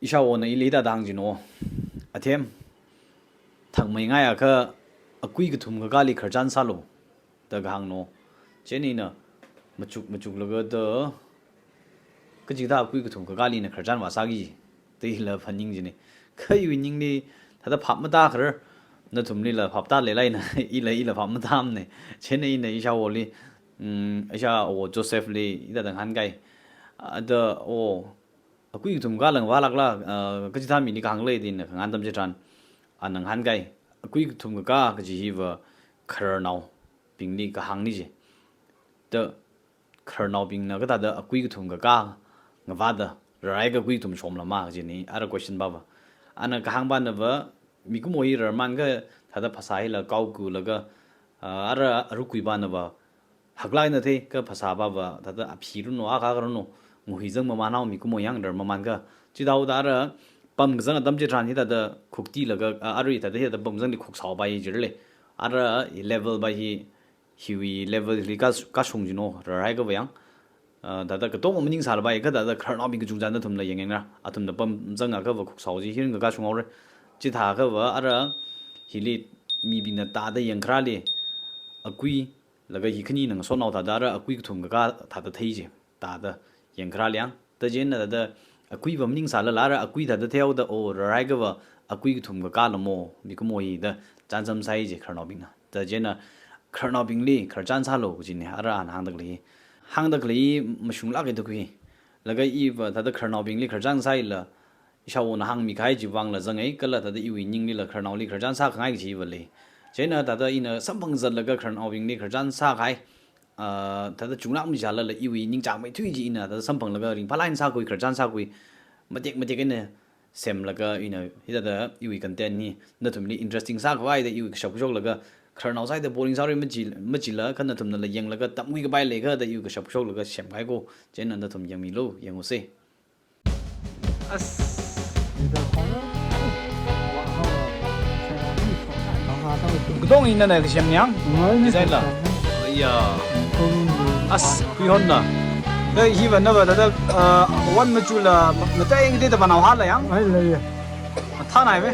isha wona ilida dang jino athem thang mai nga ya kha akui ga thum ga gali kharjan salo da gang no cheni na machuk laga da kaji da akui ga thum ga gali na kharjan wa sagi te la phaning jini khai wining ni thada phap ma da khar na thum ni la phap ta le lai na ila phap ma tham ne cheni na isha woli isha o joseph le ida dang han gai ada o akui thum ga lang wa lak la kaji tha mi ni kang le din ngan tam je tran anang han gai akui thum ga ka ji hi wa khar naw ping ni ka hang ni je de khar naw ping na ga da akui thum ga nga wa da rai ga kui thum shom la ma ji ni ara question ba ba ana ka hang ba na ba mi ku mo hi ra man ga tha da phasa hi la kau ku la ga ara aru kui ba na ba haklai na the ka phasa ba ba tha da aphi ru no a ga ru no mu hi jang ma ma naw mi ku mo yang dar ma man ga chi daw da ra pam gzang dam je tran hi da khukti laga ari ta de da bam jang ni khuk saw bai jir le ara level bai hi hiwi level li ka sung jino rai ga yang da ka to mo ning sar bai ka da khar na bi ga jung jan da thum la yeng na atum da pam jang ga ba khuk saw ji hin ga sung aur chi tha ga wa ara hili mi bi na ta da yeng khra le akui laga hi khni nang so naw ta da ra akui thum ga ta da thei je ta da yeng khra liang ta jen na da akui bam ning sala lara akui da theo da o rai ga wa akui thum ga ka lamo mi ko moi da chan sam sai je kharno bing na da je na kharno bing li khar chan sa lo ji ne ara an hang dak li mashung la ga da kui laga I ba da kharno bing li khar chan sai la isha wo na hang mi khai ji wang la jang ai kala da I wi ning li la kharno li khar chan sa khangai ji wa le je na da ina sampang zat la ga kharno bing li khar chan sa khai ta chung lam mi jala la iwi ning chang mai thui ji na ta sampang la ga ring phalain sa koi kharjan sa koi matek ne sem la ga ina hida da iwi content ni na thum ni interesting sa khwai da iwi shop shop la ga kharnau sai da boring sorry ma ji la kan na thum na la yeng la ga tam wi ga bai le ga da iwi ka shop shop la ga sem gai ko chen na thum yang mi lo yang o se as ida khana wa ha gdong ina na sem nyang design la ya as kui hon na da hi van na ba da wan ma chu la na ta ing de da ba na ha la yang ai le tha nai me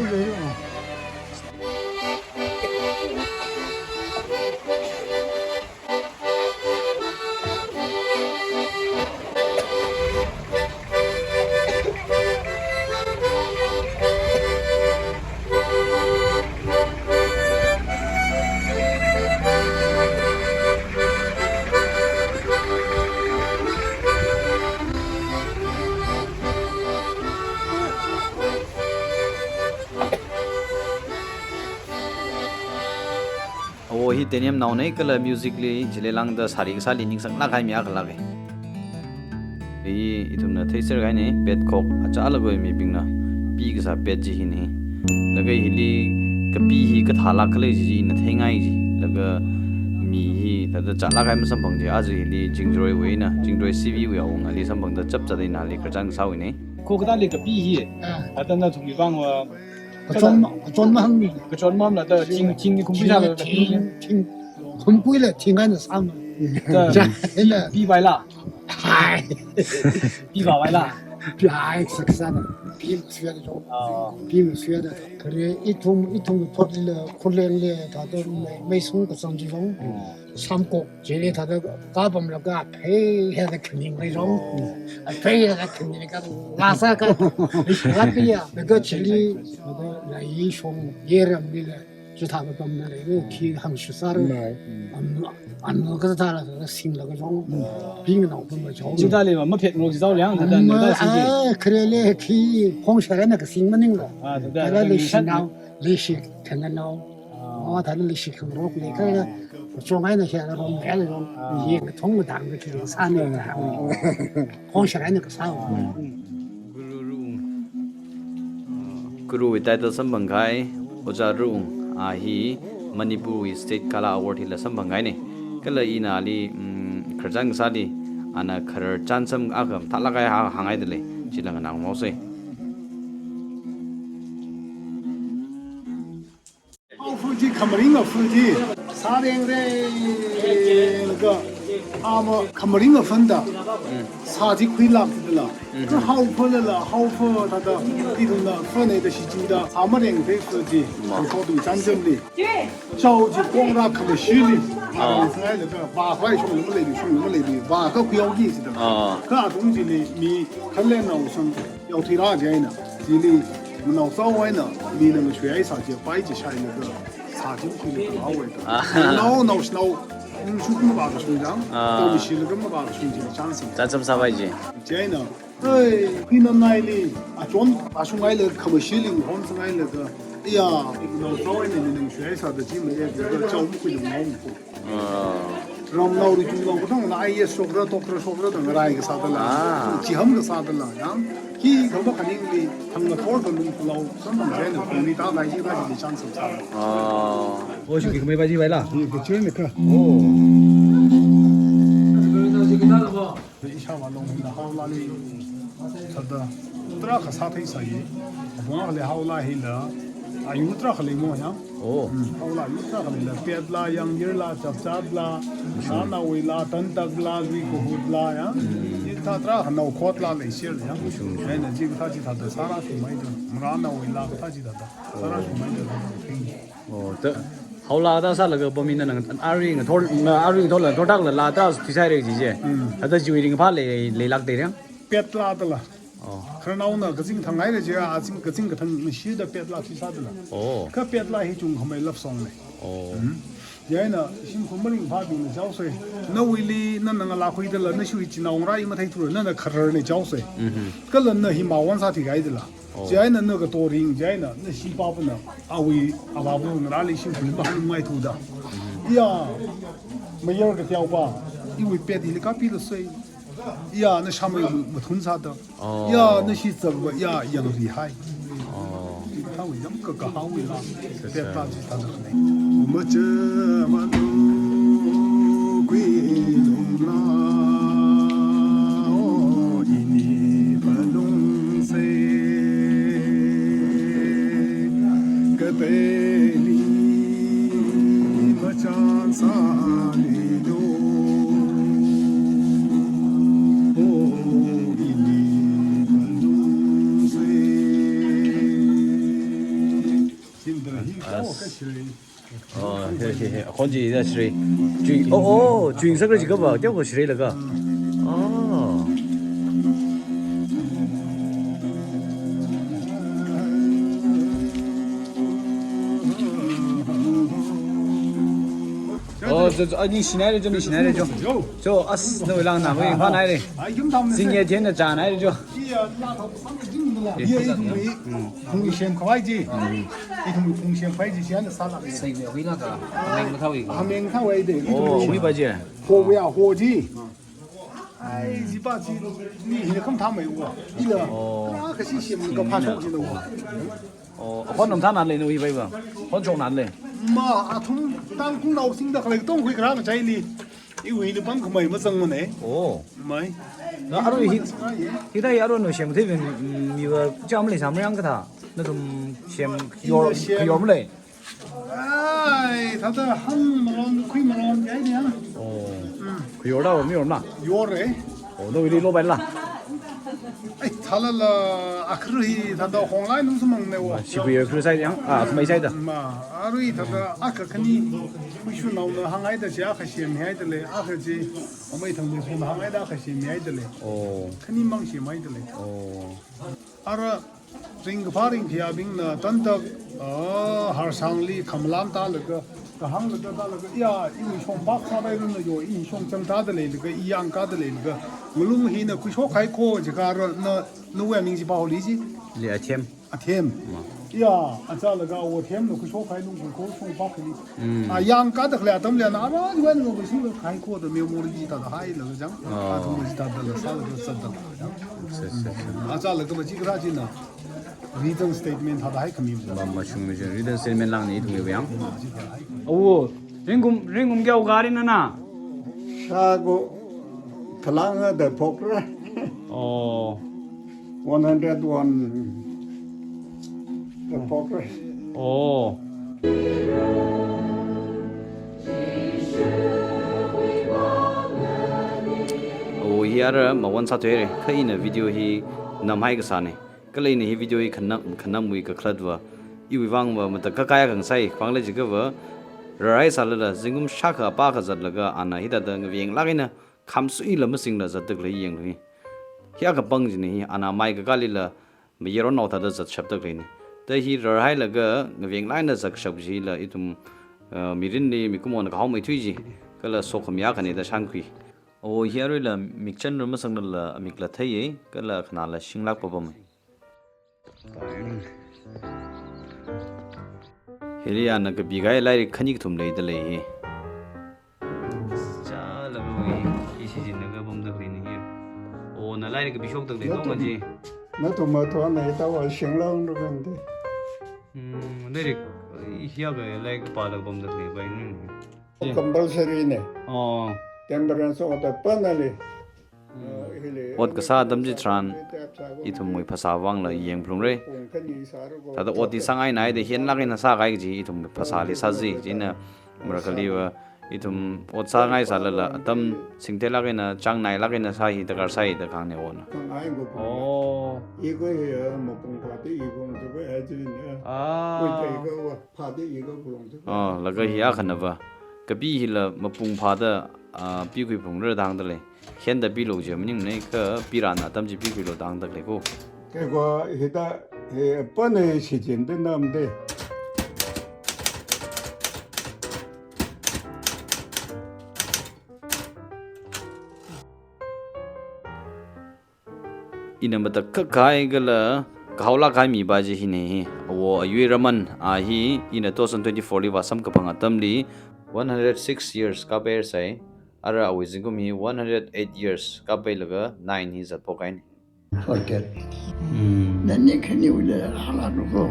hi teniam naw nei kala musically jilelang da sari sa lining sang la khai mya khala ge i itum na theiser gai ne pet khok acha la goi mi bing na pi ga sa pet ji hi ne la gai hi li ka pi hi ka thala khle ji na thengai ji la ga mi hi da da cha la khai ma sam phang ji a ji li jingroi we na jingroi cv we ong ali sam phang da chap cha dai na li ka jang sa we ne ko ka da li ka pi hi ata na thumi bang wa 专门的， 个专门了的听空气下的挺很贵了，挺俺的上面，真的比白了，嗨，比白了，哎，是个啥的，比不学的种，比不学的，可是一桶脱了，可怜的，他都没送个上这种，三国这里他都搞不了个配下的肯定那种，配下的肯定那个拉萨个，那个呀，那个这里那个来英雄也人的了。 就他们帮的那个去很实啥的，俺那个他那个新那个种，病那个么叫。就他哩嘛，没骗我，找两他的那个事情。哎，可能嘞去红色的那个新嘛那个，啊，对不对？他那历史呢，历史看看喏，哦，他那历史很多，那个装爱那些那种买那种，一个通个当个去啥那个，红色的那个啥。Guru title sambangkai Oja Rung ahi Manipur State Kala Award hi la sambangkai ne kala ina li kharjang sali ana khar chansam agam thalagai hangai dele chilang nang mose附近看不灵啊，附近啥的那个阿么看没领个分的，差几亏了的了，这好分了，好分他的里头呢，分内的是真的，阿么两倍司机，好对战争的，着急光让看没虚的，啊，现在那个八块从那么来的，从那么来的，八个不要紧是的，啊，这东西呢，你看来脑上要推大件呢，这里脑稍微呢，你那么全一上去摆起下那个差进去的好味的，脑是脑。说这么大个村长，都是那么大个村长长什么？咱怎么啥外界？这呢，哎，回到那里啊，装啊，从那里看不起灵，或者那里个，哎呀，老早的那学校的几门也这个教务会的老五。然后那里就不同，那也说不了，多不了说不了，等个那一个啥的了，几横个啥的了，然后he เขาบอกคันนี้เลยทางมาทอดกันลุงเราสมัยเช้าเนี่ยมีตาไหนที่ว่าจะจังสมชาย我去给没把几位了。นี่ก็เชื่อไหมครับ哦。一下完了，我们好拉里，他的，这个啥推啥嘢，我讲เลย好拉起了，อายุตระเลยมั้งยัง好拉ยุตระเลยละเปียดละยังยืดละจับจับละนานาเวลาตันตักละวิโกหุดละยังนี่ถ้าตระหันเอาขวดละเลยเสียเลยยังไอ้เนี่ยจีก็ท่าจีท่าเดสาระที่ไม่เดมรานาเวลาก็ท่าจีท่าเดสาระที่ไม่เด哦，对。后来到啥那个报名的那个阿瑞个托阿瑞托了托大了拉到比赛那个季节，他在就一定怕来拉得了。别拉的了。哦，可能那个经常来的就啊，个经个经西的别拉去啥的了。哦，可别拉一种还没立上嘞。哦，然后呢，辛苦没领发病的交税，那为了那个拉回的了，那属于那我那有没太多人那客人的交税。个人呢，是毛往啥提来的了。这呢那个多人，这呢那西巴不呢，阿伟阿巴不哪里辛苦的把另外图的，呀，没有个条吧，因为别的那个比的税。呀，那上面没通啥的，呀，那些怎么呀，也厉害。哦，他为什么个好为啦？别打击他的很。我们这么路归路啦，哦，一年不弄谁，个背里没长啥里路。哦，嘿，好几在吃嘞，军哦，军这个几个吧，掉过去的那个，哦。哦，这啊，你新来的就你新来的就啊，那位郎那位发来的，今年天的站来的就。也同先快捷，一同同先快捷现在啥了？谁会那个？明他会。还明他会的，哦，会把姐。火呀火机，哎，一把机，你现在看他没有啊？你了？哦，那个是先那个爬上去了我。哦，换弄他哪里那一杯吧？换从哪里？嘛，阿同当工老新的，后来东会给他们在里，因为你帮个没么挣了呢。哦，没。那阿罗现在阿罗那项目这边มีว่าจะไม่เลยสามอย่างก็ท่า那种项目有没嘞？哎，他的很忙，亏忙，哎呀。哦，有了没有啦？有嘞。哦，那为你老板啦。哎，他那了阿克瑞，他到红来弄什么呢？我。是不是克赛的啊？没赛的。嘛，阿瑞他的阿克肯定会去弄的，行爱的些还些买的嘞，阿克这我们同事行爱的还些买的嘞。哦。肯定忙些买的嘞。哦。阿拉整个法令皮亚兵呢，等到哈上里看不烂打那个。个行那个打那个呀，因为从北上来的那有英雄挣扎的嘞，那个一样干的嘞，那个我弄起呢，快说开课就干了，那我名字把我理解。2天。啊天。呀，按照那个我天那快说开弄课从北里。啊，样干的嘞，他们俩拿着就那个新的开课的，没有理解他的还那个讲，啊，他们是他的了，啥那个真的。是。啊，照那个么几个啥子呢？Written statement 他的还可明白。嘛，全部是 written statement 让你同意不样？哦，人工叫咖喱呢呐？啥个？他啷个的破了？哦。101的破了。哦。hi ara ma wan sa tere khai na video hi nam hai ka sa ne ka le ni hi video hi khanam mui ka khladwa I wi wang wa mata ka kaya kang sai phang le ji ka wa rai sa la jingum sha kha pa kha zat la ga ana hi da da ngweng la na kham su I la ma sing la zat tak le yeng le hi ka pang ji ni ana mai ka li la me yero no ta da zat shap tak le ni ta hi rai la ga ngweng la na zak shap ji la itum mirin ni mi kumon ka haumai thui ji kala sokham ya khani da sang khui o hiaroi la mikchan rum sang la mikla thai kala khna la singlak pabam helia na ka bigai lai khani thum lei da lei cha la wi isi jin na ga bom da ri ni o na lai ka bishok da lei no ma ji nó tụi mơ thoa này tao ở sinh long rồi gần thế nei ri hiya ga lai ka pa la bom da lei bai ni compulsory này o temperance ở tại bên này ot ka sa dam ji tran I thum moi phasa wang la yeng plung re ta da oti sangai nai de hian la na sa gai ji I thum phasa li sa ji jina mrakali wa I thum ot sa ngai sa la tam singte la na chang nai la na sa hi da kar sai da khang ne on thằng ai cũng o 이거 해야 뭐 봉파도 이거 저거 애들이 네 a 이거 파도 이거 그런데 la ga hiya khana ba ka bi hi la ma pung pha da pi kui pung re dang da le hian da bi lo je mning nei ka pi ra na tam ji pi kui lo dang da le ko 그거 해다 번에 시즌도 남데 ina mata ka kai gala kaula kai mi ba ji hi ne wo ayui raman a hi ina 2024 li wasam ka phanga tamli 106 years ka ber sai ara awi jingum hi 108 years ka pe laga 9 hi zat pokai ni forget nanne khani ule hala ro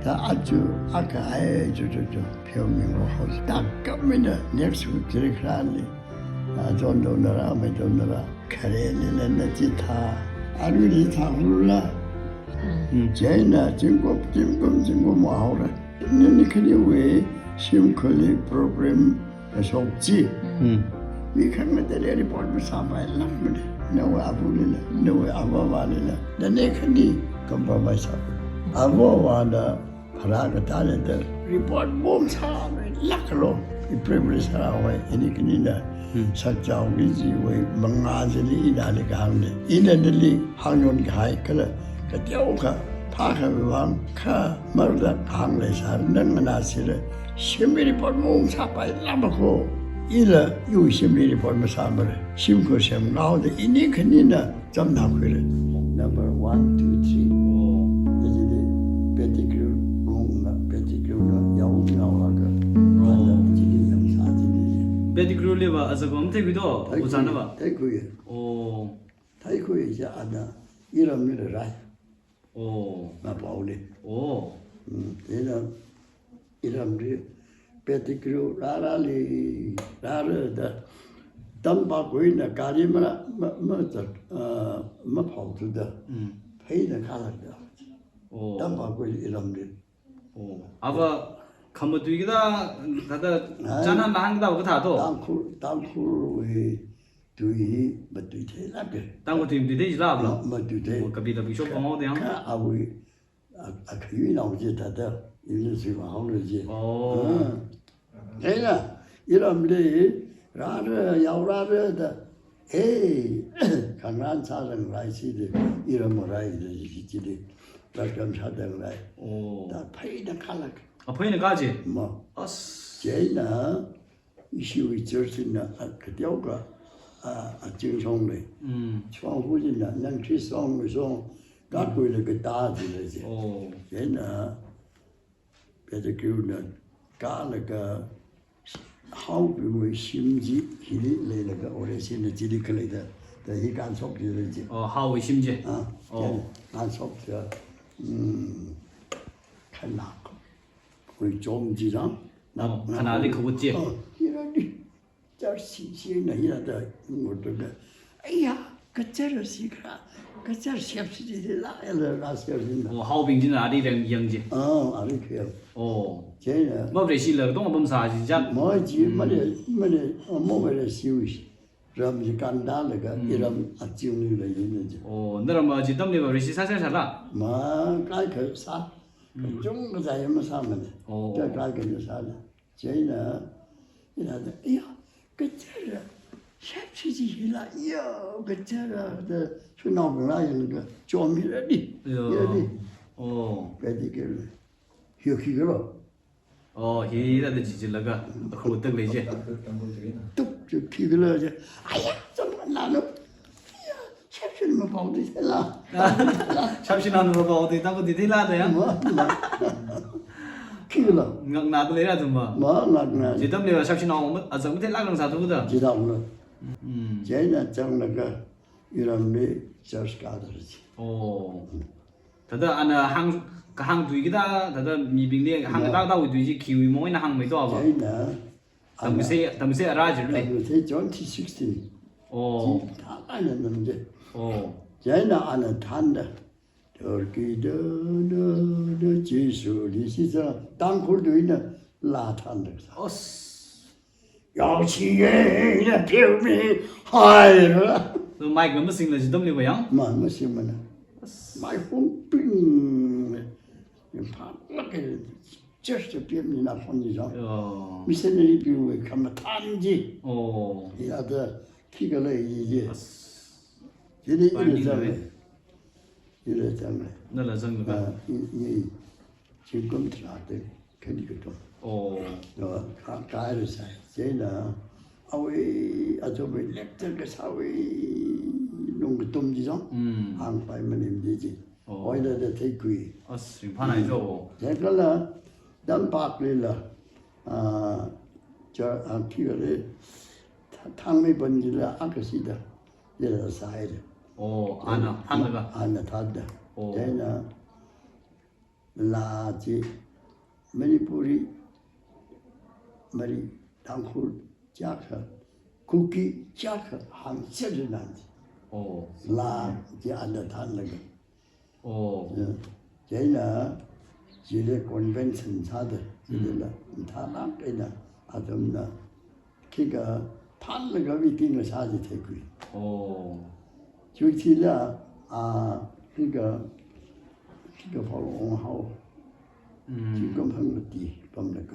ta aju aka ai ju phyo mi ro ho ta kamina next week dire khali jon do na me do na khare le na ji tha aru li tha hula jaina jingko ma ho ra nanne khani we sim khali program so ji we can make the report with somebody like me no abulila no abavalila the nekhani compromise abawada pharaga tale the report bom sa laklo I previous away enikinina sajjaw gi we mangazili idale gamne inadili hangon gai kala katyau ka phakha wang kha marda hangle sar nangna sire shimi report bom sa pai lamako ila yu shimi report masamare shimko shem now the inikinina jamna khire number 1 2 3 this is the peticle room peticle yaw yaw ga randa jili yam sa jili pedigree le ba azagom te bido uzana ba taikuye o taikuye ja ada iram ni rai o ma paule o ina iram ri peticle rara li rara da tamba koina kari ma ma phau tu da phei da khala da o tamba koi iram ri o aba khamatu gi da da jana lang da ga tha to tang khu we tui ba tui the la ke tang ko tim de la bla ma tui the o kabi da bi shop mo de ka awi a khui na je ta da yin si ma hong le je o thế là iram ri ra yau ra da khang ran sa rang lai si de iram rai de ji de ta kam sa da rai o ta phei da khala a phoi na ga je ma as chế na issue with church na ka tiao ka a jing song le chong hu jin na nang chi song me song ka ku le ka ta ji le ji o chế na pe de ku na ka le ka how bi we sim ji hi le le ka ore sin de ji li ka le da da hi kan sok ji le ji o ha wi sim je a o kan sok ja kan na ko we zhong ji rang na khana li khu je 이런 저 신신의 이라다 뭐도가 아야 그저를 시가 그저 셉시디 라엘을 라스거든다 o ha bing jin la di dang yang je 아리케 o 제가 ma bre shi la dong bam sa ji ja 뭐지 뭐래 뭐래 뭐래 시우시 럼이 간다르가 이런 아찌우는 있는지 너라 뭐 지담니 버리시 사세 살라 마 깔그 좀 자유만 사면 저 깔그 사는 제나 이라도 야 그처럼 샵치지 히라 야 그처럼 그 수나무라 이런 거 좀이라니 이라니 그디게 휴키로 히라데 지질라가 호떡 레제 뚝저 피글어 저 아야 정말 나는 야 샵치는 뭐 보지 살라 샵시나는 뭐 어디 다고 디딜라데야 피글어 나도 레라 좀 뭐 나나 지담니 샵시나 아좀 텔라강 사도다 지다오는 제나 정나가 이런 미 저스가더지 다다 아나 항 두이기다 다다 미빙리 항 다다 두이지 키위 모이나 항 메도 아바 제나 담세 아라지르네 그때 2016 다 아는데 제나 아는 탄다 저기도 지수리 시사 땅굴도 있는 라탄다 역시에 이래 표미 하이라 너 마이크 뭐 싱라 지담니 뭐야 뭐 심으나 마이 홈핑 파악하게 just 표미나 혼이죠 미세는 비우에 가면 탄지 이라도 키가래 이게 이래잖아요 나라 정가 이 지금 들어왔대 그니까도 가야를 사 제나 아왜 아저왜 렉터가 사회 농구 돔지죠 안 파이면 힘들지 어디다 대구이 심판하죠 제가라 담박리라 저 키가래 탕미 번지라 아까시다 이래서 사이래 아나 판다가 아나 탄다 제나 라지 머리뿌리 머리 당쿨 자카 쿠키 자카 함세를 난지 라 이제 안다 탄다가 제나 지레 컨벤션 사들 지레라 타나께나 아dom나 키가 판다가 미팅을 사지 되고요 주치라 그러니까 바로 옹하오 지금 한 것이 봅니까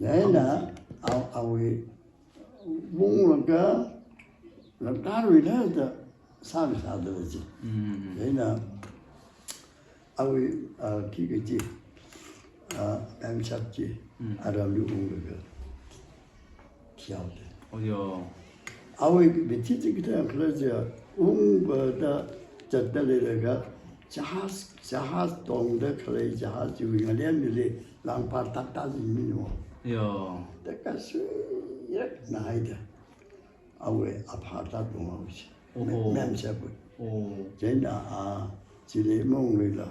얘나 아왜 몽로가 나를 해도 사비사들지 얘나 아왜 기계지 엠샵지 아람이 옹로가 기하오데 어디요 아왜 미치지기다 그러죠 웅보다 저들이가 자하스 동대 그래 자하스 위가 렘리 랑파 딱딱이 미노 요 때까지 이렇게 나이다 아왜 아파트 동하우시 mem사부 제나 지레몽리라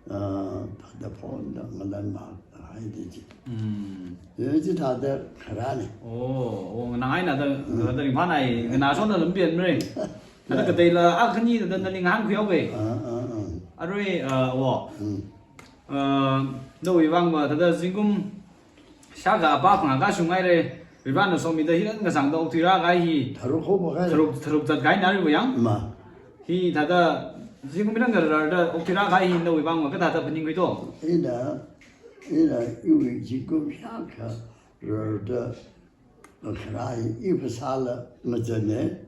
다다 폰다 말란마 하이디지 여지 다들 가라네 nãy là tao định phát này cái nào số nó lấm biển rồi nó cái tay là cái gì là định hàng khéo về rồi đâu bị văng mà thật chính cũng sáng cả ba khoảng cả sung ngay đây bị văng nó xong mình thấy cái sáng đâu thì ra cái gì thằng thật cái nào rồi vậy thì thật chính cũng biết cái là thì ra cái gì đâu bị văng mà cái thật là những cái đó 이나 이위 지금 향가 러더 그라이 이프살라 맞네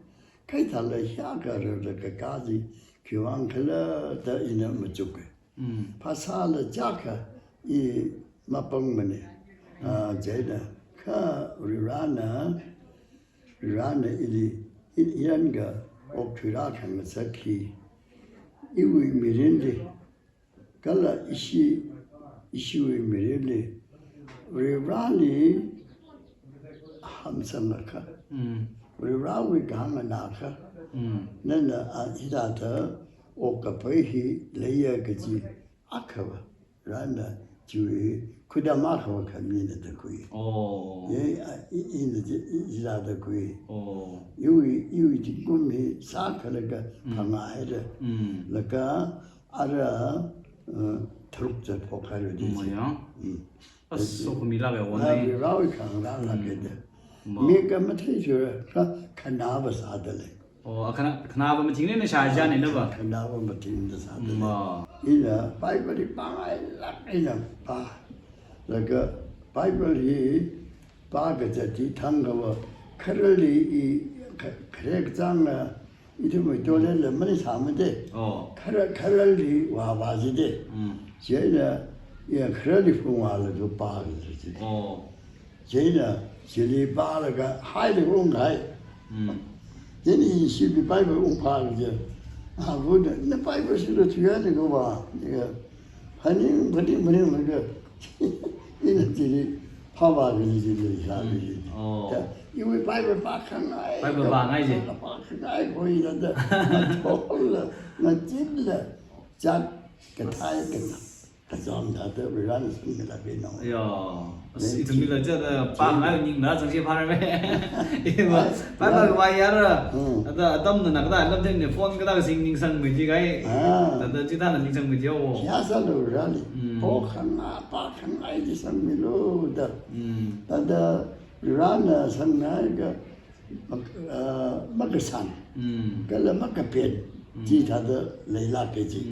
카이탈라 향가르더 까지 교환클러더 이나 맞죠 파살라 자카 이 마뻥머네 제다 카 리라나 이란가 옥트라 강사키 이위 미린데 갈라 이슈의 미래를 우리라니 함성나카 우리라위 강나카 너는 이다더 오카페히 레이야까지 아카와 란다 주의 그다마카와 감리는데 거의 이다더 거의 유이 지금이 사카라가 강아해라 그러니까 알아 트럭자 포카를 되지. 뭐야? 소금이라 왜 원래? 라위 강라라게 돼. 미가 못해줘. 가나바 사들래. khana ba ma thing ne sha ja ne la ba 가나바 못인다 사들래. ma 이나 바이블이 빵아이나 봐. 그러니까 바이블이 바가지 탄거 커럴리 이 그렉장나 이름을 돌려를 많이 사면데 커럴리 와봐지데 제가 예 커럴리 풍화를 바가지 제가 제리 바라가 하이리 온가이 얘니 시비 바이블 온파르지 아 근데 내 바이블 실로 중요한 거 봐. 이거 하니 버리 뭐그 이는 파바르지 사비. 이거 바이블 바칸나이. 바이블 바나이지. 바칸나이 보이는데 돌라 나 찔러 자 그타이 그 정도도 우리라는 생각이 되는. ya itu bila je pa ngai ning na jang si pa re ba ba ba ya ra da dam na da lam theng ne phone ka da sing ning sang mi ji gai da ji da ning sang mi ji wo 야살로 라니 보칸나 바칸나이 상미로다 다다 라나 상나이가 막산 그래 막변 지타도 레이라케지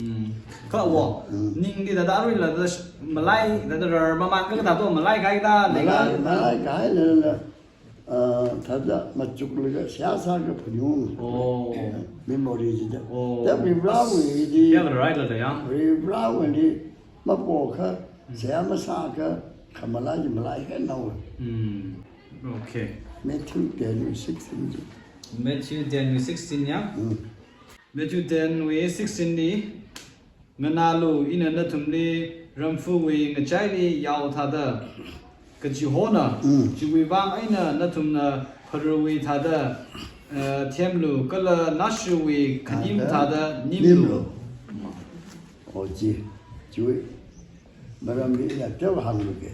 ka wo ning di da ri la da malai da ma man ka da to malai gai da le ga 말라이 가이는 다다 맞죽르가 샤사가 분용 메모리지다 다 리브라우이디 ya ga right la da ya 리브라우니 마보카 세아마사가 카말라지 말라이가 나오 okay 매튜 데니 16인지 Matthew 10:16 ya Matthew 10:16 ni nganalu ina na thumli ramfu we ngachai li yaw tha da kachi hona chiwi bang aina na thumna pharwi tha da thiamlu kala nashu we khanim tha da nimlu 어지 주위 말하면 야 저거 하는 게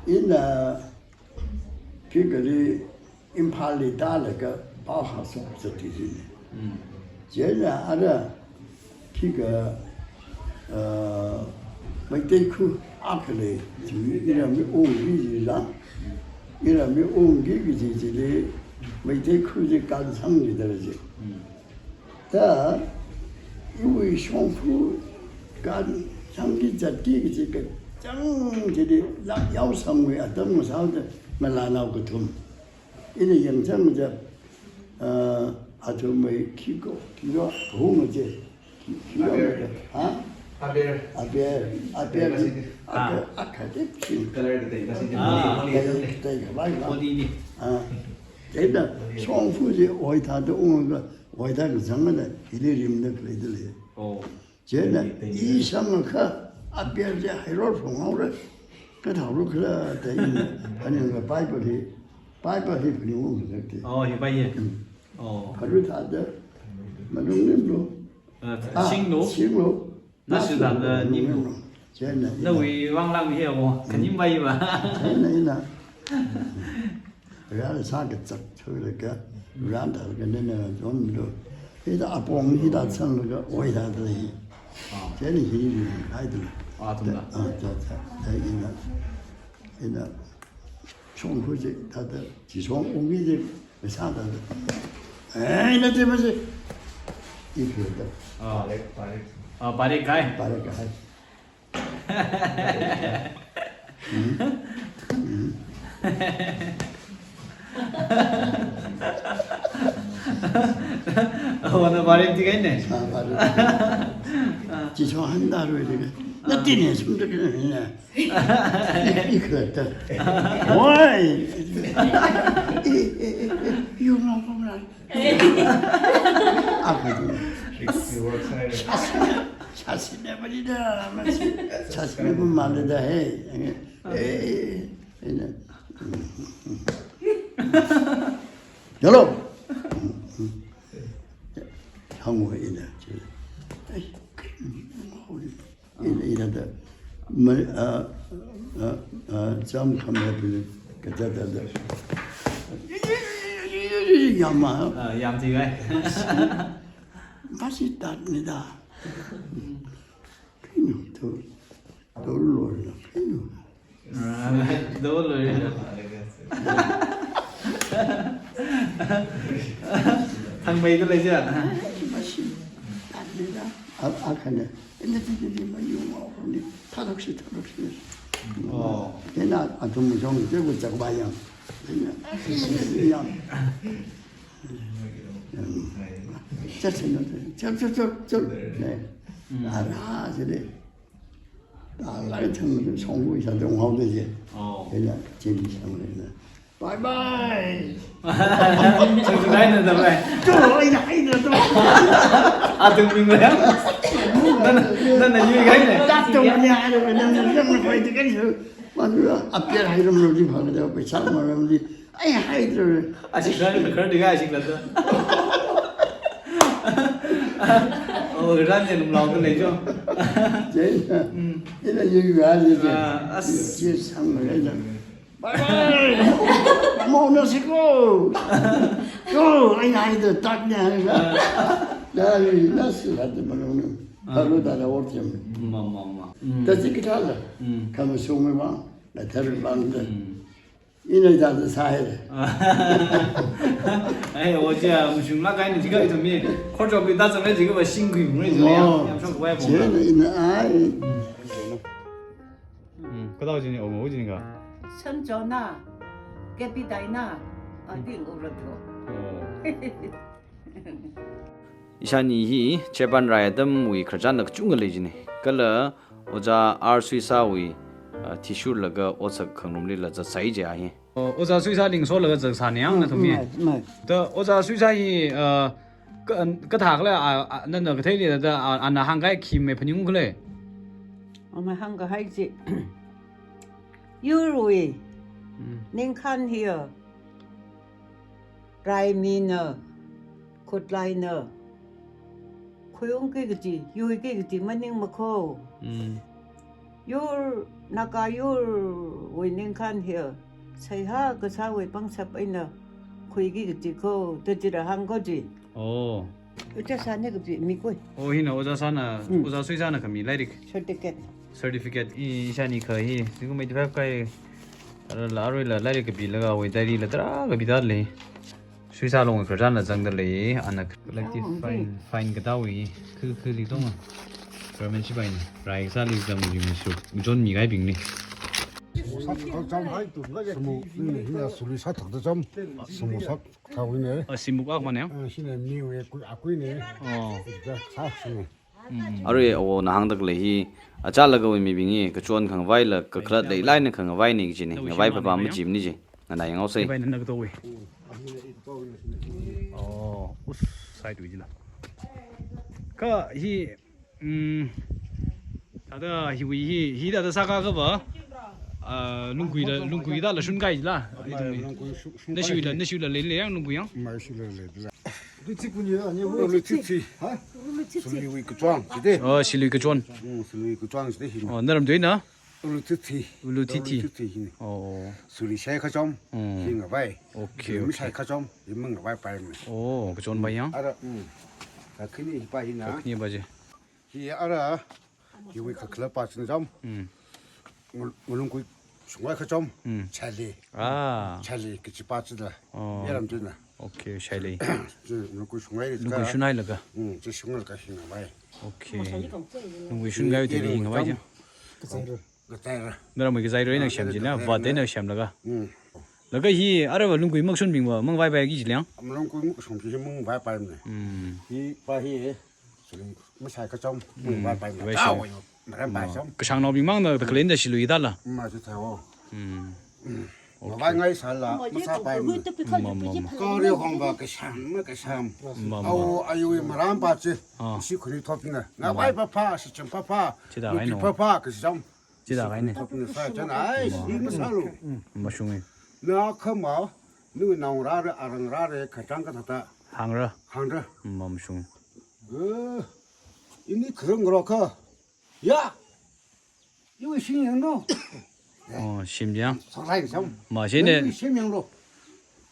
이나 그거리 임팔리다가 바하서 저티지 제가 알아 그거 메테쿠 아클레 주위 이름이 오기지라 이름이 오기지지리 메테쿠지 간상이들지 다 이위 성fu 간 상기자띠 지그 짱지리 야우상위 어떤 무사도 말라나고 좀 이제 영상자 아주 뭐 키고 보면지 키고 아 아베 아카데미 Color today kasi body ni 일단 성fu지 오이타도 오는 거 오이타도 정말 이리림도 그래들이 제가 이상은 그 앞에 이제 해로 송하를 그 다로 그래 되는 아니 그 바이블이 그리고 그렇게 hi bai ye 바로 다들 말용님도 Xinglu那是咱的宁鲁那位王浪些我肯定bai ba 쟤는 그래서 사게 딱 저렇게 우리한테 그는 좀도 이다 아봉 이다 선을 오이다들이 쟤는 힘이 아이들 된다 이나 총후지 다들 지송 옮기지 사다 에이 나 때문에 이거다 bari kai 바라가 오늘 bari tigaine 바로 지송 한 달로 이렇게 나 뛰네 숨들이네 이거다 와이 이거 보면 아버지 자신 내버리다 자신 내버 말이다 해 여러분 형우가 이래 이래다 좀 가면 그다다 야마 yam thì gai 맛있답니다. 그냥 놀러 đâu rồi 당메이도 레지야. 맛이 아니다. 아카네. 근데 저기 뭐 이거 근데 타덕시. 내가 좀 되고 자고 봐요. 그냥 저 네. 알아 저래. 알아 참 성공이사 동화되지. 그냥 재미있는 바이바이. 정말 했는데 왜? 또 이제 하이드도 아 등빈 거야? 나는 유이가 있네. 딱도 그냥 하려면 그냥 거의 되겠어. 맞아. 앞에 하이드를 좀 하게 되고 그 사람을 하면 아이 하이드를 아직 그런 네가 아직 난다. 그런데 너무 나오던 내죠. 제가 이런 얘기가 아니지. 아스. 뒤에 상을 해서 바이바이. 모노시고. 또 아이 하이드 딱냐 하니까 나를 나스 같은 말로는 바로 달아올 점. 엄마. 다시 기타라. 가면 소음을 봐. 나 대를 봤는데 이날 다들 사해.哎，我这不行，那个你这个怎么？或者被打成了这个辛苦，没怎么样，要说外公。 쟤는 있는 아이. 그다음 이제 어디인가? 선조나 깨비다이나 어디 오르도 이산이 제반 라이덤 우이 크잔 중글레지네. 그러 오자 아르수이사 우이 티슈르가 오석 강놈리라 저 사이제아히. 오자 수이사 링소르가 저 사냥 나 도미. 더 오자 수이사이 그 다글에 나나 그 테리다 안나 한가에 김에 분용 그래. 엄마 한거 할지 유로이 닝칸 히어 라이미너 콧라이너 고용 깨그지 요이 깨그지 만닝 먹고 요 나가 요 닝칸 히어 사이하 그 사회 방사 빠이너 고이기 그지 고 더지라 한 거지 오. 어째 사네 그지 미고 오 히나 오자 사나 오자 수이사나 그미 라이릭. 설득get certificate 이산이 거의 지금 몇 회까지 라로이라 라이릭 빌라가 오이다리라 드라가 비달래. 수이사롱 그러잖아 정들래 안나 collective fine 그다위 그 리동아 그러면 시바인 라이살리 좀 존 미가이 빙리 스무 그냥 술이 사탁도 좀 스무삭 타고 있네. 시묵 악마네요. 신의 미우에 아꾸이네. 사스네. 아르에 오 나항덕레히 아잘라가 위미빙이 그존 강바이라 그 클럿 레이라인 강바이니 지니 바이바 밤 짐니지 나나 영어세 바이는 나도 왜 우스 사이드 위지라 그히 다다 히다다 사가가 봐 룽구이다 라순가이라 너시위라 레레양 룽구양 루티군이야 아니고 루티치. 술이 그 庄, 그대. 실루이 그존 술이 그 庄, 그대. 나름 되나 루티치. 루티티 술이 샤이카 좀. 힘가 바이. 오케이 샤이카 좀. 임문가 바이 바이. 오 그존 바이양 알아. 다 큰이 바이나. 그니 바지 이 알아. 이거 그 클럽 빠지는 좀. 물론 그 중화카 좀. 찰리. 찰리 그치 빠지다. 예람 되나. 오케이 샤일리 누구 중화에 누구 슈나일라가 저 중화를 가시나 바이. 오케이 누구 슈나이 되리 인가 바이죠 그때라. 나라 뭐 자이로이나 샴지나 바데나 샴라가 라가 히 아라바 룽구이 먹순 빙와 멍 바이바이 기질량 물론 그 something 문 바이 바이네. 이 바이 마사카 좀 바이 바이. 아워요. 말한 바이 좀. 그 상노 빙망나 그 클렌다 실루이달라 맞아 타고. 바이 ngay 살라 마사 바이. 거리 공부 그 샴, 그 샴. 아우 아유 말한 바지. 시크릿 토핑나. 나 바이 파파 시점 파파. 파파 그 좀. 지다가이네 토핑 사잖아. 아이 이거 살로. 마슝이 나 커마. 누구 나오라를 아랑라를 가장 같다. 항라 항라. 마슝 이니 그런 거라카. 야. 이거 신경로. 심장 사라이 좀. 마시네 신경로.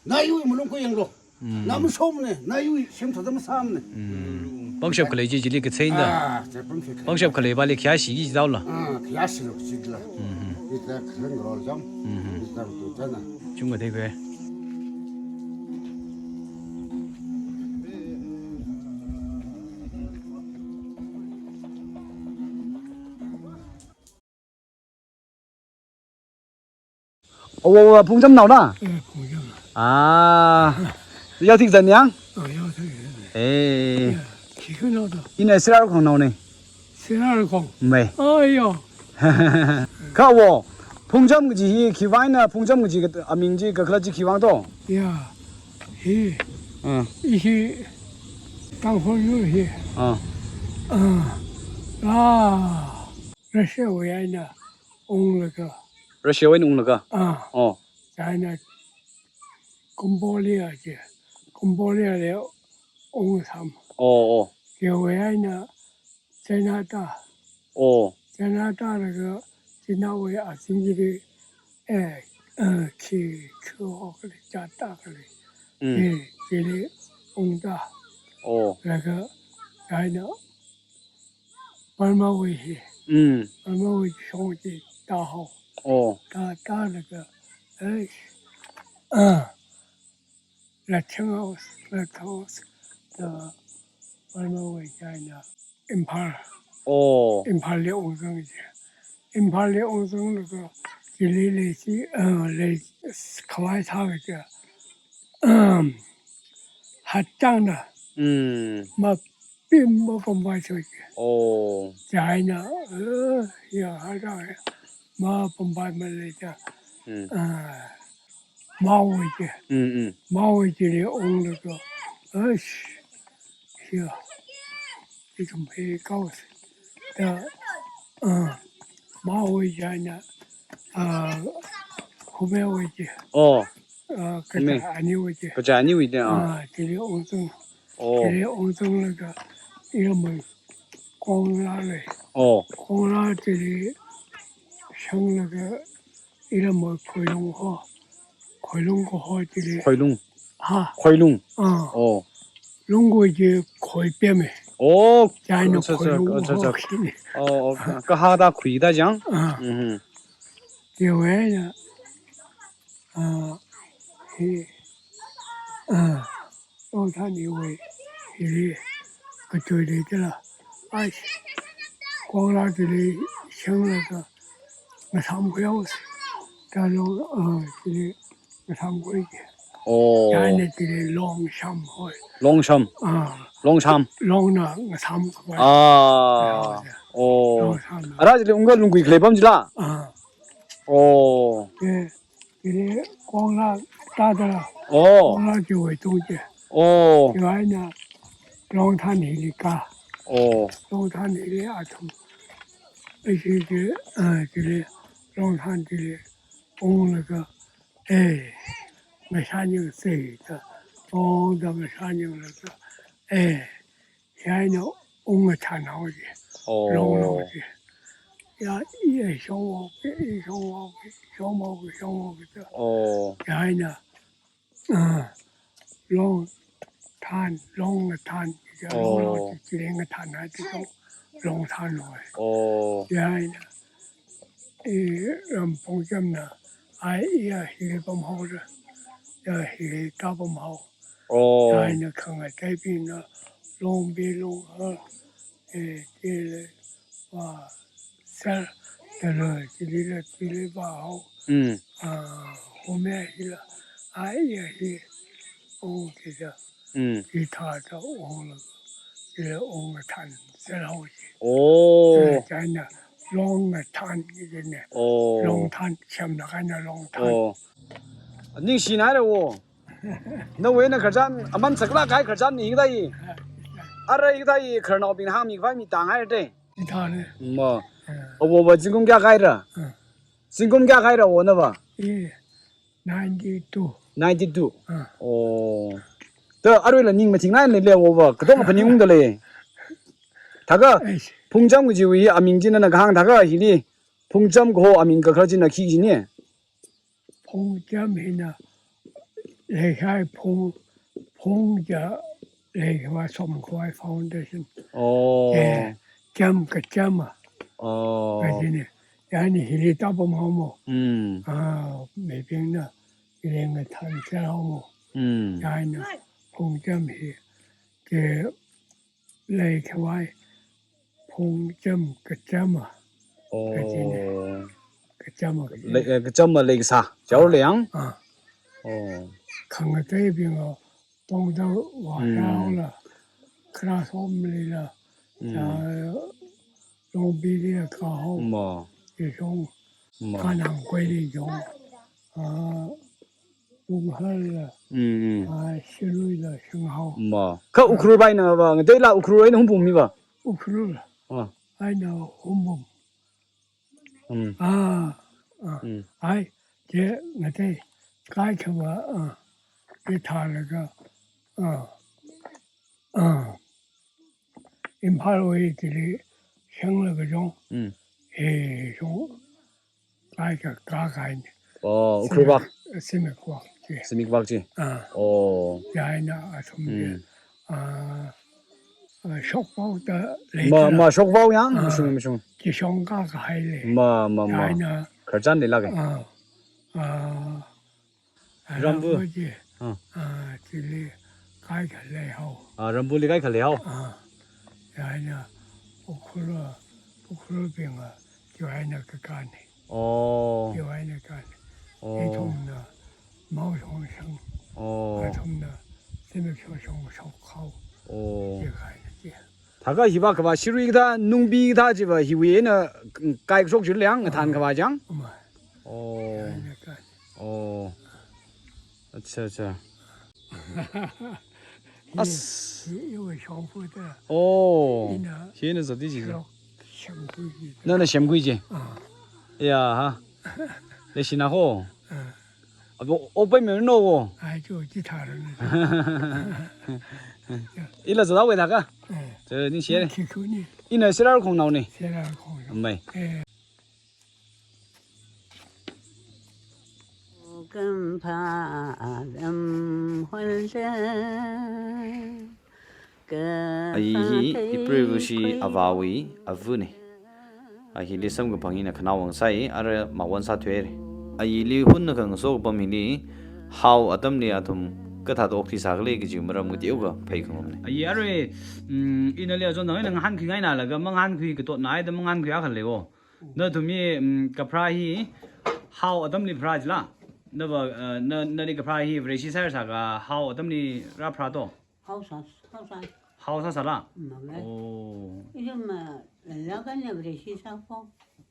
나 이거 물론 그 영로. 나무 소문에 나 이거 심터도 삼네. 방샵 클레지 질리 그 체인다 제 pom식. 방샵 클레 발리 캬시 이지다올라 야시로 지들라. 이따 그런 거 좀. 이따 또 잖아. 중거 대회 我碰着闹了不用了，啊，要听怎样？要这个，哎，几个闹的，现在12空闹呢？ 12空，没，哎呦，看我碰着个几期望呢？碰着个几个名字个可能期望到，呀，嘿，一些当朋友些，那是为爱呢，那个这学会弄了个，在那贡布里啊去，贡布里了，他们，就为爱呢，加拿大那个加拿大经济的，去好个嘞，加大个嘞，这里大，那个在那，慢慢回去，慢慢回去上去大好，大那个，那挺好，那挺好，的，慢慢回在那，Empire。Impal le ongzong je. Impal le ongzong那个这里来是来课外他个这，还长呢，嘛并没公布出去。在呢，呀还长呀，嘛公布没来着，马尾的，马尾这里ong那个，是啊，这种配高子的。马尾在呢，后面位置，搁这安尼位置，不占你一点啊，这里欧洲，这里欧洲那个，一个门，光拉嘞，光拉这里，像那个，一个门回龙河，回龙河这里，回龙，回龙，龙过去回边没？在那回龙河去呢。个哈达亏的讲，另外呢，让他以为这里个对里的了，光拉这里像那个我他们不要死，但是这里我他们会的，在那这里long sam会，long呢我他们会알아 지금 온거 lungu 클레 범지라这里光拉大的了，光拉就会中间，另外呢，让他那里干，让他那里从，而且这里让他这里那个，我山牛谁的，到我山牛那个，现在呢，我产好的，弄好的。呀，一小毛病，小毛病的。然后呢，弄个炭，就弄了这两个炭来这种弄炭来。然后呢，碰见呢，也是不好的，也是搞不好。然后呢，看看这边呢，弄别弄好，这个哇。这个这里吧好，后面是了，也是，这个，其他的那个，这个个炭sehr好些，在那弄个炭这呢，弄炭前那个那弄炭，你西南的哦，那为那可站，俺这个那该可站你个的，一个的可闹平行米块米当还是的，其他的，么。我进攻家开着，进攻家开着我那吧，92，这为了你们进来的嘞，我吧，可多个朋友的嘞，他个碰见过就为阿明进的那个行，他个是的，碰见过阿明个可进来起进呢，碰见没呢？那还碰见那个什么块 foundation，个尖嘛。而且呢，然后你里大不好么？没病的，连个炭烧好么？然后呢，碰见没？这来开外，碰见个尖嘛？而且呢，个这么这么那个啥叫凉啊，哦看看这边啊，东到晚上了，看到上面了，用比例搞好，嘛这种嘛看难贵的种用好了。新路的很好。嘛可乌克兰那吧对啦乌克兰那红米吧乌克兰啊还那红红这我在改去吧给他那个因怕为这里生了个种种改呢。哦乌克兰什么光这是米克巴基哦在那什么小包的嘛小包样没熊没熊就像个海嘞嘛在那可真的那个然后这里改个来好人不理解可了在那乌克兰边就在那个干的哦就在那干的一通的毛虫生通的什么小烤这个这他个希望可把西瑞他农比他这个希望呢改个说就凉个谈可把讲哦哦अच्छा因为相互的哦现在是第几个那嫌贵些哎呀哈那行了吼我背没弄哦哎就其他人了一了知道为哪个这你写的一呢写点空脑呢没跟怕人混身，ahi iprevushi avawi avune ahi lisam ga phangina khanawang sai ara mawan sa thwer ahi li hun khang so pamini how atam ni atum katha dok thi sagle gi jumra mu tiu ga phai khom ne ahi are inale jo nang nang han khi ngai na la ga mang han khi ka to nai da mang han khi a khal lego na thumi kapra hi how atam ni phraj la na ba na ni kapra hi vreshi sa sa ga how atam ni ra phra to好啥啦？哦。你怎么那个那不得洗衫服？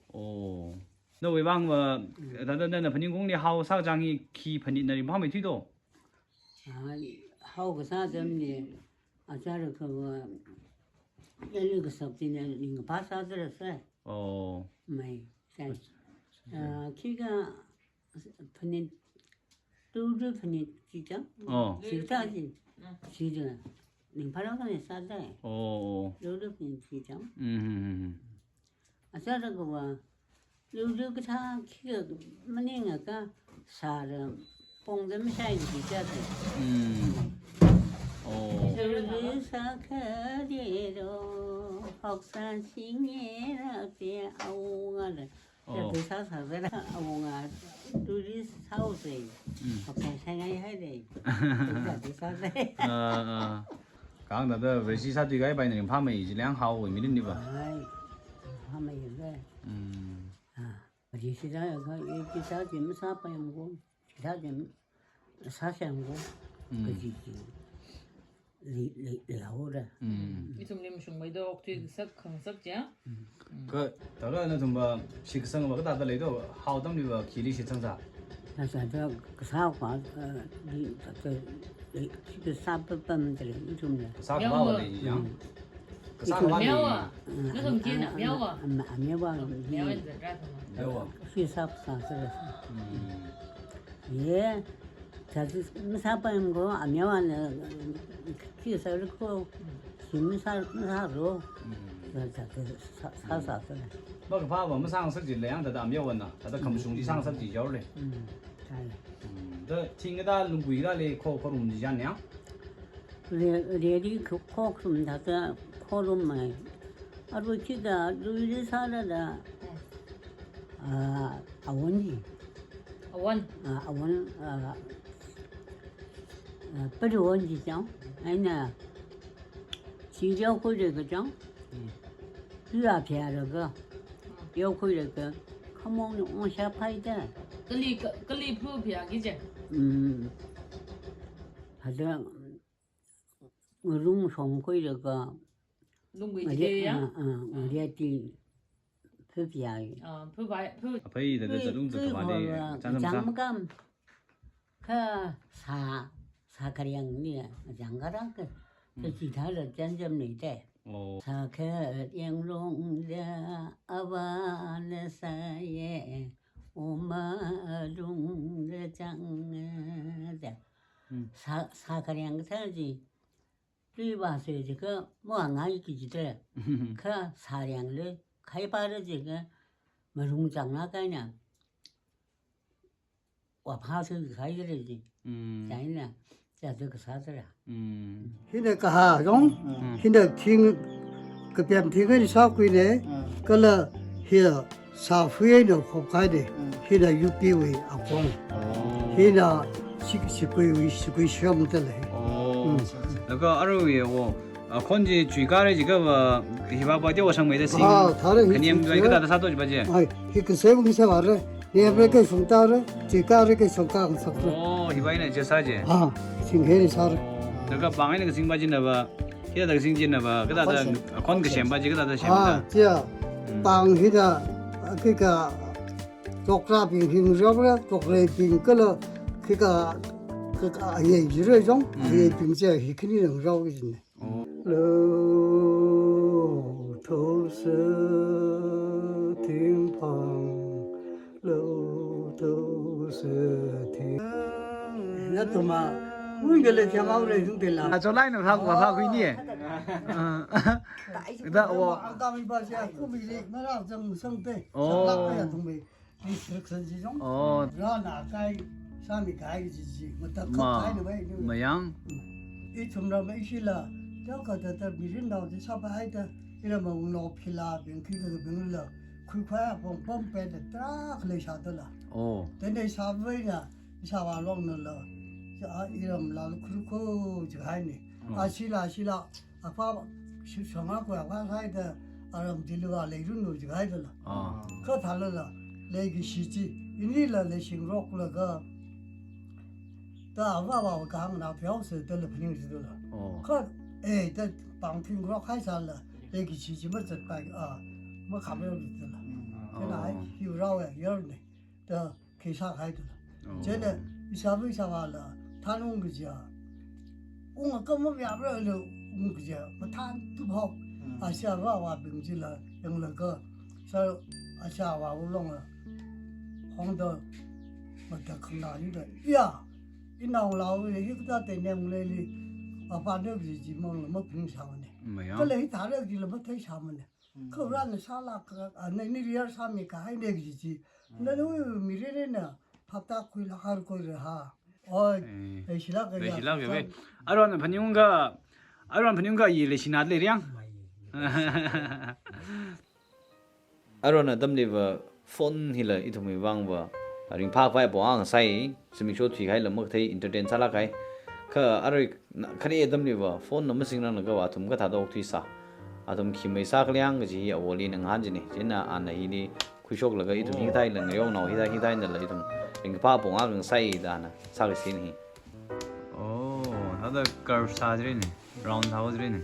哦，那为王么？那盆景公的好啥张伊去盆景那里跑没推到？好个啥子呢？这个我，那个手机呢，那个把啥子了噻？哦。没，去个盆景，都是盆景几张？哦。几张子？几张？你拍到那啥子？哦。都是盆几张？这个我，有个他去个么那个啥的，帮咱们下一个家的。哦。就是啥可的咯，学生青年了别我了，这都啥子了？我都是少岁，学生才爱还的，这啥子？刚才的维西啥对个一般人怕没一两好为没的吧？他们有的。我就是这样个，有其他就没啥不用过，其他就啥想过，个就是聊的。你从你们兄妹都对色肯色讲？个，大概那什么，是个生活个大的来到，好当的个体力是正常。但是这个啥话，你这个啥不本的了，你懂没？啥不好的一样。喵啊！那怎么见呢？喵啊！喵啊！喵是干什么？喵啊！学啥啥子了？耶，他是没啥本过，喵啊那学啥的课，是没啥做，啥子了？我个怕我们上手机那样的没有问呐，他都看不兄弟上手机交嘞。这听个他龙贵个嘞，考龙几样样？这里考什么？他个考龙没？我记得有啥了的？阿文不是文字讲，哎呢，资料会这个讲，主要偏这个，要会这个 가면 오샤 파이다. 끌리 푸비야기지. 하다 룸 송고이가 농구이지야. 우리한테 푸비야기. 푸바이. 아파이 더 자lum도 가만히 잔sam사. 장감 사카량니 장가랑 그 기타를 짠점니다. 사카량롱데 아바네사예 오마룽데 장데 사카량 살지 리바스에 그 뭐안가이 기지들 그 사량을开发的这个마룽장나가냐 와파서 가이들지 자이나 자저그 사더라 hiện cả giống hiện thiên cái biển thiên cái sao quy này cái là hiện sao phía nó không cái đấy hiện là UP với à con hiện là chỉ quy xem thế này 那个二位我看见最高的这个吧，一把把掉上面的心，肯定没个大的啥东西吧姐。哎，一个谁不是话了？你也别个送到了，最高的个送高送了哦，一把呢就啥姐？啊，今天的啥了？那个帮那个心吧姐那吧，现在那个心姐那吧，个大的看个线吧姐，个大的线啊，这帮那个这个做啥病平时了，做来病个了，这个也热中，也病这也肯定能绕个人呢。楼头是厅旁，楼头是厅。那怎么？我原来听我来兄弟了。啊，做来呢，他闺女。那我。刚一把下，我没来，那让正生的，那个也都没，你是生这种。哦。让哪该上面该个机，我得开的呗。没样。一从那没去了。这个的别人老是上班的，伊拉蒙老皮啦，别去个别了，快帮白的，大来下的了。哦。等那下回呢，下完弄了，伊拉老苦就还呢，是啦，啊爸是上啊过还的，这里来人就还的了。啊。可谈了，那个时机，因为来新rock那个，我刚那票是得了平时的了。哦。可。哎，这帮听我开山了，那个事情么真白啊，么看不了日子了。现在有绕哎，有呢，的开上海的了。真的，为啥了？他弄个家，我根本也不了了，我个家，我他都跑，啊，下娃病去了，用那个，说啊下娃我弄了，红的，我得看哪里的呀？一闹老的，一个大点点来的。啊，把那个鸡毛了，没平常的。没有。后来他那个了，没太长的。可让那啥啦，那里儿上面开那个鸡，那都没人呢，他打开了还可以哈。哦，那是那个。那是那个喂，阿乱朋友个伊来是哪里样？阿乱那当地个phone hi là ít thôi mình vang và ring phá phải bỏ ang sai, xem mình show thủy hay là mất thấy entertain sao là cái ka ari khani edam ni wa phone number singna na ga thum ka tha do thui sa atum khi mai sa klyang ji awoli nang han jini jina an hi ni khushok laga i thum hi thai lang yo no hi thai na la i thum ring pa pong ang sai da na sa ga sin hi oh hada curve sa jri ni round house jri ni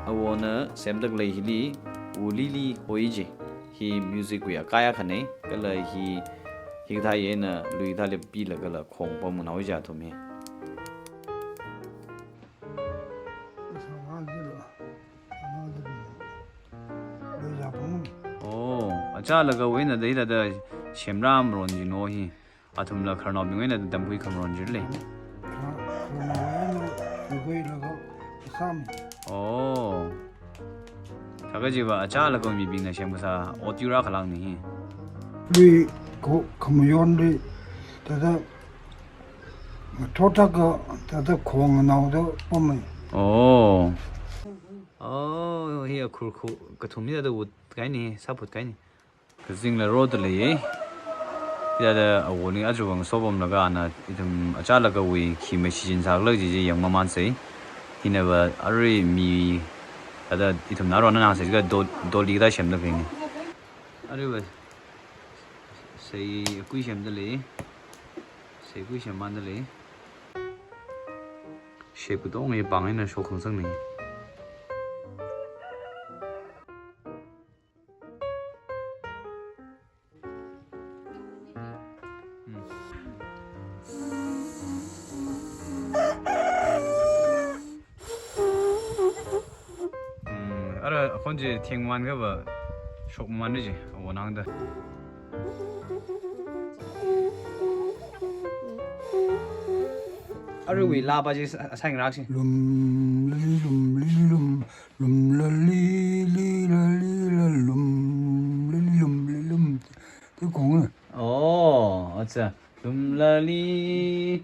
awona semdak lei hi li ulili hoiji hi music ya kaya khane kala hi tha ye na lui tha le pi la kala khong pa mun hoi ja thum he oh acha la ga we na dei da chemram ron ji no hi athum la kharna mi we na dam hui kham ron ji le oh cái gì vậy? Cha là con bị bệnh này xem cái sao? Ở tiêu ra khả năng này. Vì có không yon đi, thế đó, thốt ra cái thế đó khoang nào đó bom này. Ồ, here cool, cái thùng này đó cái này, sao bút cái này, cái gì là road là gì? 이다 오니 아주방 소범나가 아나 이좀 아잘라가 위 키메 시진 사글지 영마만세 히네바 아리 미 ada itum naro na se ga do li da shem da ping ari ba sei kui shem da le sei kui shem man da le she bu dong ye bang na sho khong sang ni ara khonje thengwan ga ba shok man ji wonang da ara wi la ba ji sang rak si lum la lum cái con à oh acha lum la li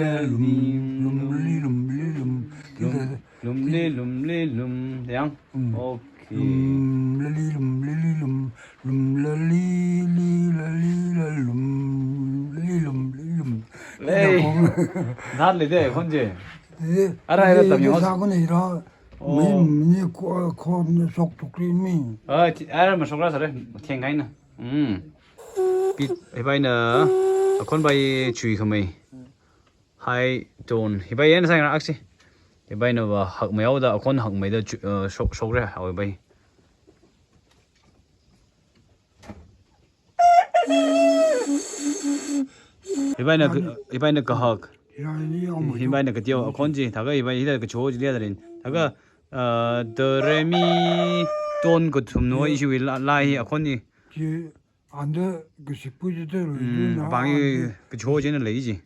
la lum yang okay nát lấy thế con gì ara era tầm nhau sao cái này đó mình như con sọc thuộc đi mình ara mà sọc ra rồi thieng cái nè bị bây nè con bay chui không mày hai tôn bây giờ sang ra axi bây nè và học mấy đó con học mấy đó sọc ra hỏi bây bây nè cái học bây nè cái tiêu con gì thằng cái bây giờ cái chỗ gì đấy rồi thằng cái do re mi tôn cái thùng nó ý lại con gì 안 돼. 그 식부지대로 방이 그 조제는 레이지.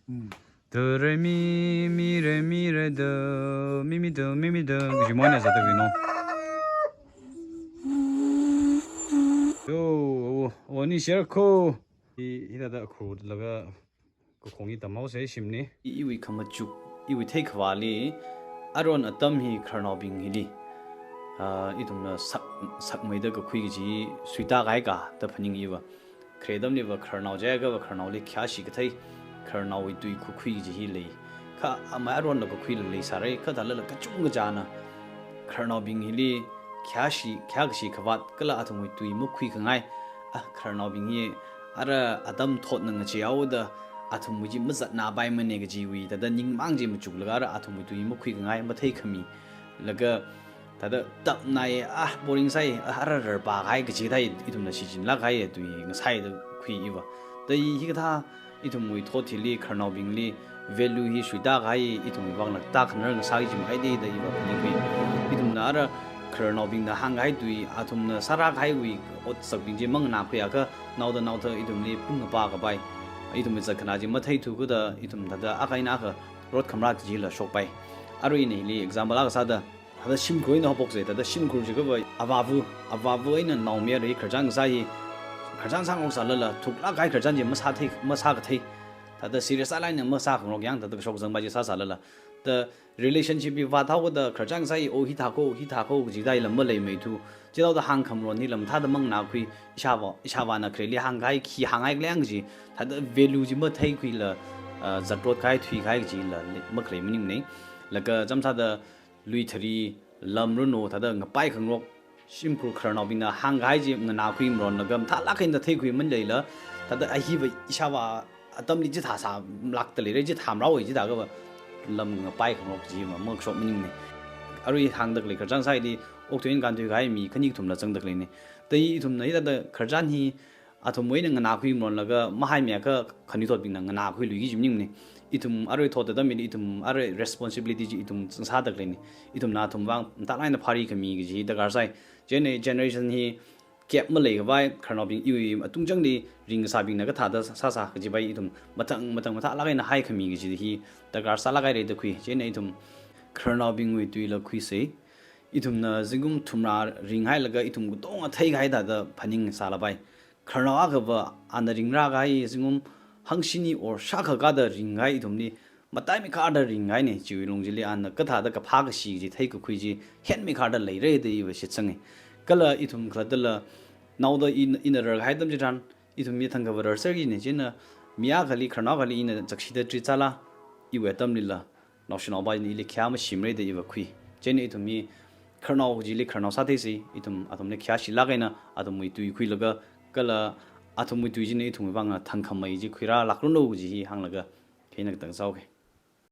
드레미 미레 미레 더 미미더 미미더 그 뭐냐서 더 비노. 요 원이 셔코 이라다 코드라가 그 공이 담아서 심니. 이위 카마축 이위 테이크 발리 아론 어텀히 크르노빙 히리. 이동나 sakmaida ka khui ji suita gai ka ta phaning iwa khredam ni wa kharnau ja ga wa kharnau le khya shi ka thai kharnau wi tui khu khui ji hi le kha ama ron la ka khui le sarai kha dal la ka chung ga jana kharnau bing hi li khya ga shi khawat kala athum wi tui mu khui ka ngai kharnau bing hi ara adam thot nang chi yaw da athum wi ji mazat na bai mane ga ji wi da ning mang ji mu chuk la ara athum wi tui mu khui ka ngai ma thai khami laga 다들 답나에 보링 사이 하라를 바가이 그 지다이 이tum나 시진 라가이 또 사이도 귀이와 또 이게 다 이tum 뭐 토틸리 커너빙리 밸류 히 수다 가이 이tum 방나 딱 그런 사이 좀 아이디다 이와 분이 이tum나 알아 커너빙나 한가이 또 아tum나 사라 가이 위 옷석빙지 멍나 포야가 나오다 이tum리 뿡가 바가 바이 이tum 자크나지 마타이 투고다 이tum 다다 아가이나가 로드 카메라 지라 쇼바이 아루이니리 example 아가 사다 다 심그로이나 복제 다 심그로지가 뭐 아바부이나 나오미야리 커장 사이 커장 상공 살라라 툭라 가이 커장지 마사가 태 다다 시리어스 알라이나 마사 그런 양 다다 쇼정 바지 사살라라 더 relationship 비 와타고다 커장 사이 오히타고 지다이 럼벌레 메투 지도다 한컴론이 럼타다 멍나퀴 이샤바나 크레리 한가이 키 한가이 량지 다다 밸류지 뭐 태퀴라 자토 가이 튀 가이 지라 먹크레 미닝네 라가 잠사다 루이트리 람르노 다다 ngapai khangrok simple khranobina hangai ji ngana khui mron nagam tha lakhin da thei khui man leila tada ahi ba isawa atamli ji thasa laktale re ji thamraw ji da ga lam ngapai khangrok ji ma mok shop mining ne arui hangdak le kharjang sai di oktoin kan thui gai mi khani thumna changdak le ne tei thumna ida da kharjan hi athum moi ngana khui mron laga mahai mya ka khani thot bing ngana khui lu gi jimning ne itum aroi thot da min itum aroi responsibility ji itum sa dak le ni itum na thum wang ta lain da phari kami gi ji da gar sai generation hi kep ma le ga bai kharnobing yu atung jang ni ring sa bing na ga tha da sa ji bai itum matang la ga na hai kami gi ji hi da gar sa la ga re da khui itum kharnobing wi tui la khui se itum na jingum thumra ring hai la ga itum gu tong a thai gai da phaning sa la bai kharnawa ga ba an ring ra ga hi jingum hangshini or shaka ga da ringai idumni matai mi khar da ringai ne chiwi longjili an ka tha da ka phag si ji thai ku khui ji hen mi khar da lei re de i wa shi changi kala itum khladala now da in ra hai dam jiran thum mi thang ga bar ser gi ne chin na mia khali kharna khali ina jakshi da tri chala I we tam lila national ba ni le kya ma shimre de iwa khui chen I thum mi kharna ji le kharna sa the si I thum athum ne kya shi la ga na athum mi tu khui laga kala athum mi tu ji ne thum ba nga thang kham mai ji khuira lakru no ji hang laga ke na tang sau ke